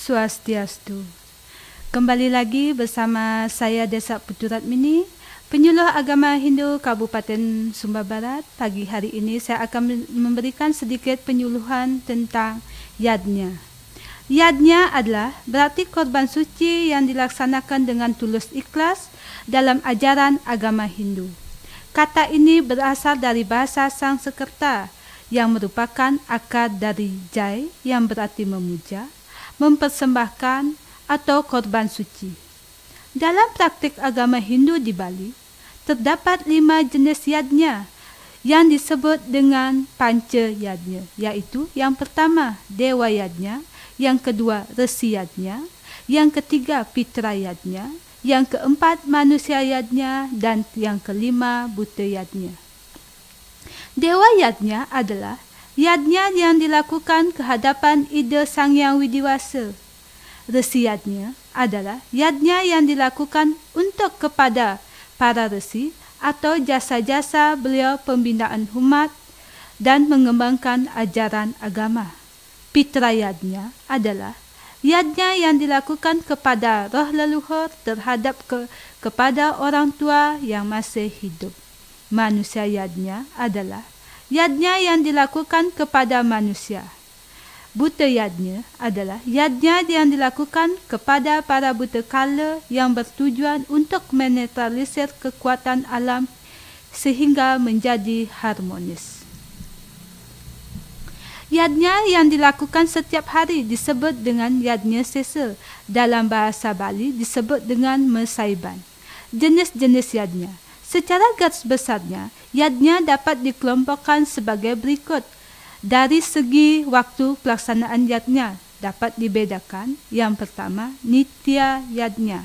Swastiastu. Kembali lagi bersama saya Desa Puturatmini, penyuluh agama Hindu Kabupaten Sumba Barat. Pagi hari ini saya akan memberikan sedikit penyuluhan tentang yadnya. Yadnya adalah berarti korban suci yang dilaksanakan dengan tulus ikhlas dalam ajaran agama Hindu. Kata ini berasal dari bahasa Sanskerta yang merupakan akar dari jai yang berarti memuja, mempersembahkan atau korban suci. Dalam praktik agama Hindu di Bali, terdapat 5 jenis yadnya yang disebut dengan panca yadnya, yaitu yang pertama dewa yadnya, yang kedua resi yadnya, yang ketiga pitra yadnya, yang keempat manusia yadnya, dan yang kelima buta yadnya. Dewa yadnya adalah yadnya yang dilakukan kehadapan Ida Sang Hyang Widiwasa. Resi yadnya adalah yadnya yang dilakukan untuk kepada para resi atau jasa-jasa beliau pembinaan umat dan mengembangkan ajaran agama. Pitra yadnya adalah yadnya yang dilakukan kepada roh leluhur terhadap kepada orang tua yang masih hidup. Manusia yadnya adalah yadnya yang dilakukan kepada manusia. Buta yadnya adalah yadnya yang dilakukan kepada para buta kala yang bertujuan untuk menetralisir kekuatan alam sehingga menjadi harmonis. Yadnya yang dilakukan setiap hari disebut dengan yadnya sesa. Dalam bahasa Bali disebut dengan mesaiban. Jenis-jenis yadnya. Secara garis besarnya, yadnya dapat dikelompokkan sebagai berikut. Dari segi waktu pelaksanaan yadnya dapat dibedakan. Yang pertama, nitya yadnya,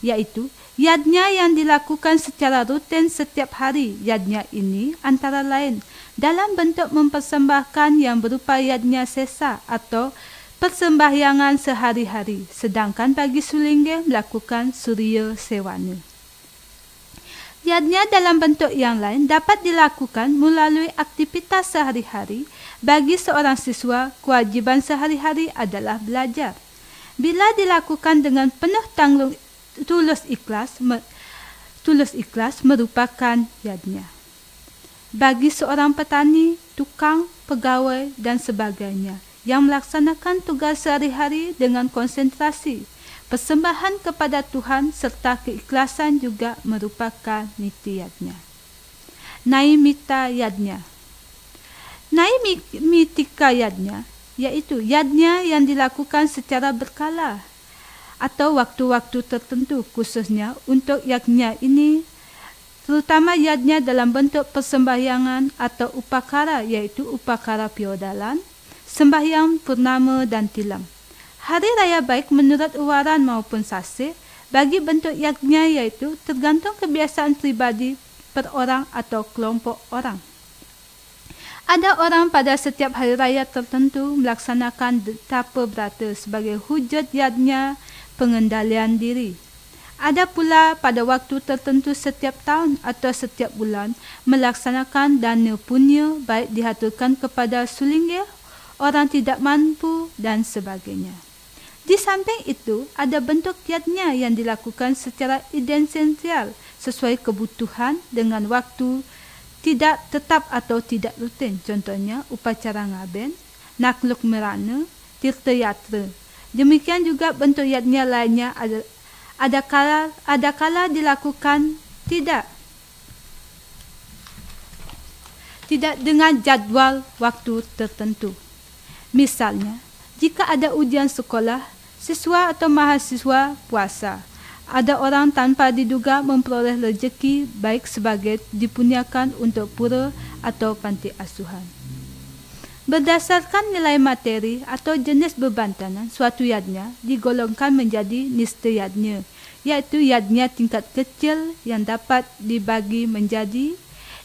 yaitu yadnya yang dilakukan secara rutin setiap hari. Yadnya ini antara lain dalam bentuk mempersembahkan yang berupa yadnya sesa atau persembahyangan sehari-hari, sedangkan bagi sulingge melakukan surya sewana. Yadnya dalam bentuk yang lain dapat dilakukan melalui aktivitas sehari-hari. Bagi seorang siswa, kewajiban sehari-hari adalah belajar. Bila dilakukan dengan penuh tulus ikhlas merupakan yadnya. Bagi seorang petani, tukang, pegawai, dan sebagainya yang melaksanakan tugas sehari-hari dengan konsentrasi, persembahan kepada Tuhan serta keikhlasan juga merupakan niti yadnya. Naimita yadnya. Naimitika yadnya, yaitu yadnya yang dilakukan secara berkala atau waktu-waktu tertentu, khususnya untuk yadnya ini, terutama yadnya dalam bentuk persembahyangan atau upakara, yaitu upakara piodalan, sembahyang purnama dan tilam. Hari raya baik menurut uwaran maupun sasih, bagi bentuk yadnya yaitu tergantung kebiasaan pribadi per orang atau kelompok orang. Ada orang pada setiap hari raya tertentu melaksanakan tapa brata sebagai wujud yadnya pengendalian diri. Ada pula pada waktu tertentu setiap tahun atau setiap bulan melaksanakan dana punya baik dihaturkan kepada sulingge, orang tidak mampu dan sebagainya. Di samping itu, ada bentuk yadnya yang dilakukan secara esensial sesuai kebutuhan dengan waktu tidak tetap atau tidak rutin. Contohnya upacara ngaben, nakluk merana, tirta yatra. Demikian juga bentuk yadnya lainnya ada kala dilakukan tidak dengan jadual waktu tertentu. Misalnya, jika ada ujian sekolah, siswa atau mahasiswa puasa. Ada orang tanpa diduga memperoleh rezeki baik sebagai dipunyakan untuk pura atau panti asuhan. Berdasarkan nilai materi atau jenis bebantanan, suatu yadnya digolongkan menjadi nista yadnya, yaitu yadnya tingkat kecil yang dapat dibagi menjadi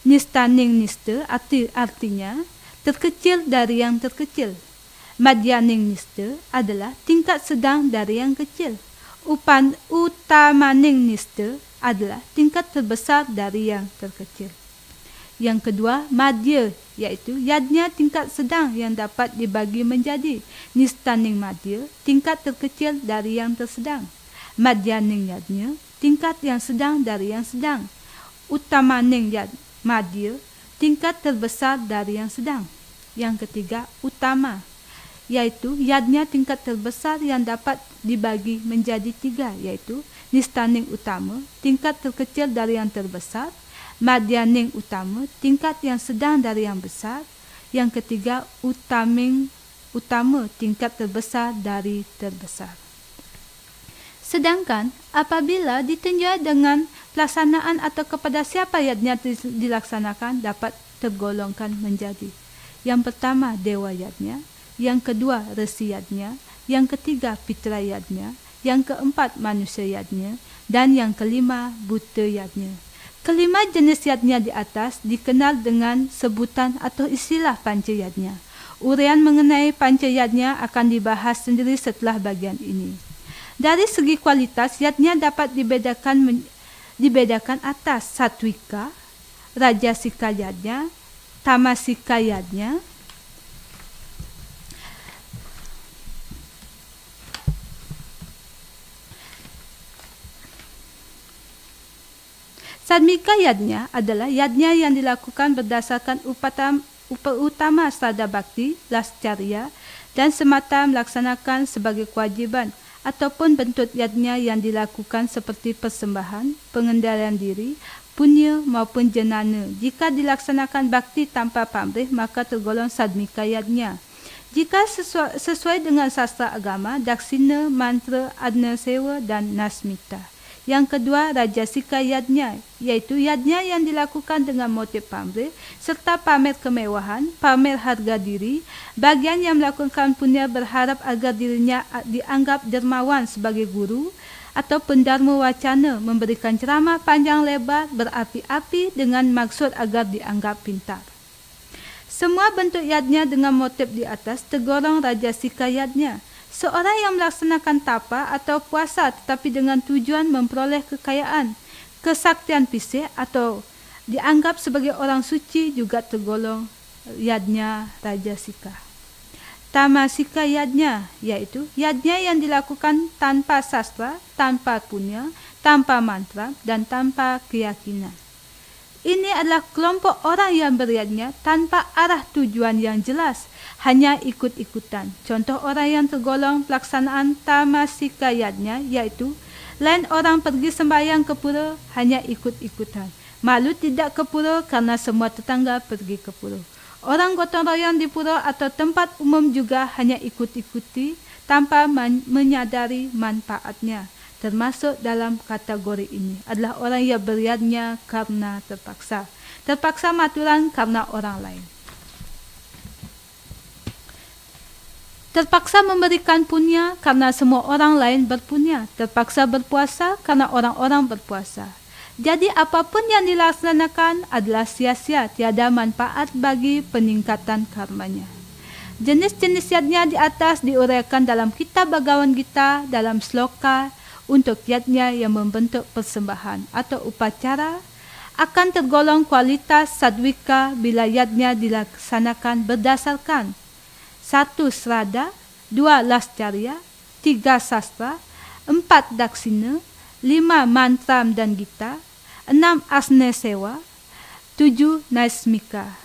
nistaning nista, artinya terkecil dari yang terkecil. Madyaning nista adalah tingkat sedang dari yang kecil. Utamaning nista adalah tingkat terbesar dari yang terkecil. Yang kedua, madya, iaitu yadnya tingkat sedang yang dapat dibagi menjadi nistaning madya, tingkat terkecil dari yang tersedang. Madyaning yadnya, tingkat yang sedang dari yang sedang. Utamaning yad madya, tingkat terbesar dari yang sedang. Yang ketiga, utama, yaitu yadnya tingkat terbesar yang dapat dibagi menjadi 3, yaitu nistaning utama, tingkat terkecil dari yang terbesar, madyaning utama, tingkat yang sedang dari yang besar, yang ketiga utama, tingkat terbesar dari terbesar. Sedangkan apabila ditinjau dengan pelaksanaan atau kepada siapa yadnya dilaksanakan dapat tergolongkan menjadi: yang pertama dewa yadnya, yang kedua resi yadnya, yang ketiga pitra yadnya, yang keempat manusia yadnya, dan yang kelima buta yadnya. Kelima jenis yadnya di atas dikenal dengan sebutan atau istilah panca yadnya. Uraian mengenai panca yadnya akan dibahas sendiri setelah bagian ini. Dari segi kualitas, yadnya dapat dibedakan atas satwika, rajasika yadnya, tamasika yadnya, Sadmika yadnya adalah yadnya yang dilakukan berdasarkan upaya utama sada bakti, lascarya, dan semata melaksanakan sebagai kewajiban, ataupun bentuk yadnya yang dilakukan seperti persembahan, pengendalian diri, punya maupun jenana. Jika dilaksanakan bakti tanpa pamrih, maka tergolong sadmika yadnya. Jika sesuai dengan sastra agama, daksina, mantra, adna sewa, dan nasmita. Yang kedua, rajasika yadnya, yaitu yadnya yang dilakukan dengan motif pamrih, serta pamer kemewahan, pamer harga diri. Bagian yang melakukan punya berharap agar dirinya dianggap dermawan sebagai guru, atau pendharma wacana, memberikan ceramah panjang lebar, berapi-api dengan maksud agar dianggap pintar. Semua bentuk yadnya dengan motif di atas tergolong rajasika yadnya. Seorang yang melaksanakan tapa atau puasa tetapi dengan tujuan memperoleh kekayaan, kesaktian fisik atau dianggap sebagai orang suci juga tergolong yadnya rajasika. Tamasika yadnya, yaitu yadnya yang dilakukan tanpa sastra, tanpa punya, tanpa mantra, dan tanpa keyakinan. Ini adalah kelompok orang yang beryadnya tanpa arah tujuan yang jelas, hanya ikut-ikutan. Contoh orang yang tergolong pelaksanaan tamasika yadnya, yaitu lain orang pergi sembahyang ke pura hanya ikut-ikutan. Malu tidak ke pura karena semua tetangga pergi ke pura. Orang gotong royong di pura atau tempat umum juga hanya ikut-ikuti tanpa menyadari manfaatnya. Termasuk dalam kategori ini adalah orang yang beryadnya karena terpaksa. Terpaksa maturan karena orang lain. Terpaksa memberikan punya karena semua orang lain berpunya. Terpaksa berpuasa karena orang-orang berpuasa. Jadi apapun yang dilaksanakan adalah sia-sia, tiada manfaat bagi peningkatan karmanya. Jenis-jenis yadnya di atas diuraikan dalam kitab Bhagavad Gita dalam sloka. Untuk yadnya yang membentuk persembahan atau upacara akan tergolong kualitas sadwika bila yadnya dilaksanakan berdasarkan 1. Srada, 2. Lascarya, 3. Sastra, 4. Daksina, 5. Mantram dan Gita, 6. Asna Sewa, 7. Naismika.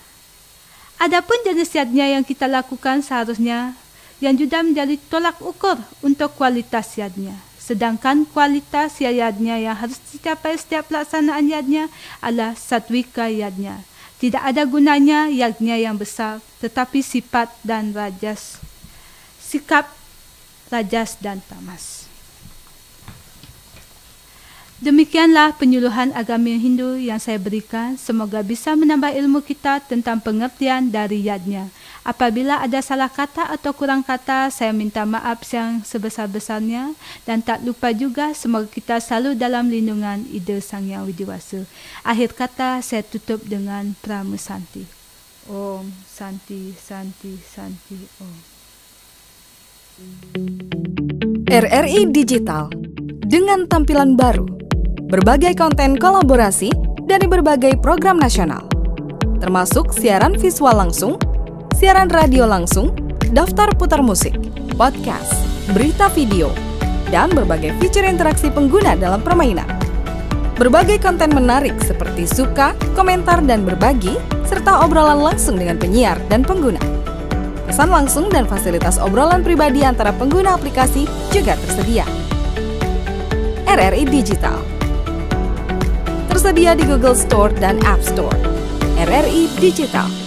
Adapun jenis yadnya yang kita lakukan seharusnya yang juga menjadi tolak ukur untuk kualitas yadnya. Sedangkan kualitas yadnya yang harus dicapai setiap pelaksanaan yadnya adalah satwika yadnya. Tidak ada gunanya yadnya yang besar, tetapi sikap rajas dan tamas. Demikianlah penyuluhan agama Hindu yang saya berikan. Semoga bisa menambah ilmu kita tentang pengertian dari yadnya. Apabila ada salah kata atau kurang kata, saya minta maaf yang sebesar-besarnya. Dan tak lupa juga, semoga kita selalu dalam lindungan Ida Sang Yang Widiwasa. Akhir kata, saya tutup dengan Prama Santi. Om Santi, Santi, Santi, Om. RRI Digital dengan tampilan baru, berbagai konten kolaborasi dari berbagai program nasional. termasuk siaran visual langsung, siaran radio langsung, daftar putar musik, podcast, berita video, dan berbagai fitur interaksi pengguna dalam permainan. Berbagai konten menarik seperti suka, komentar, dan berbagi, serta obrolan langsung dengan penyiar dan pengguna. Pesan langsung dan fasilitas obrolan pribadi antara pengguna aplikasi juga tersedia. RRI Digital tersedia di Google Store dan App Store. RRI Digital.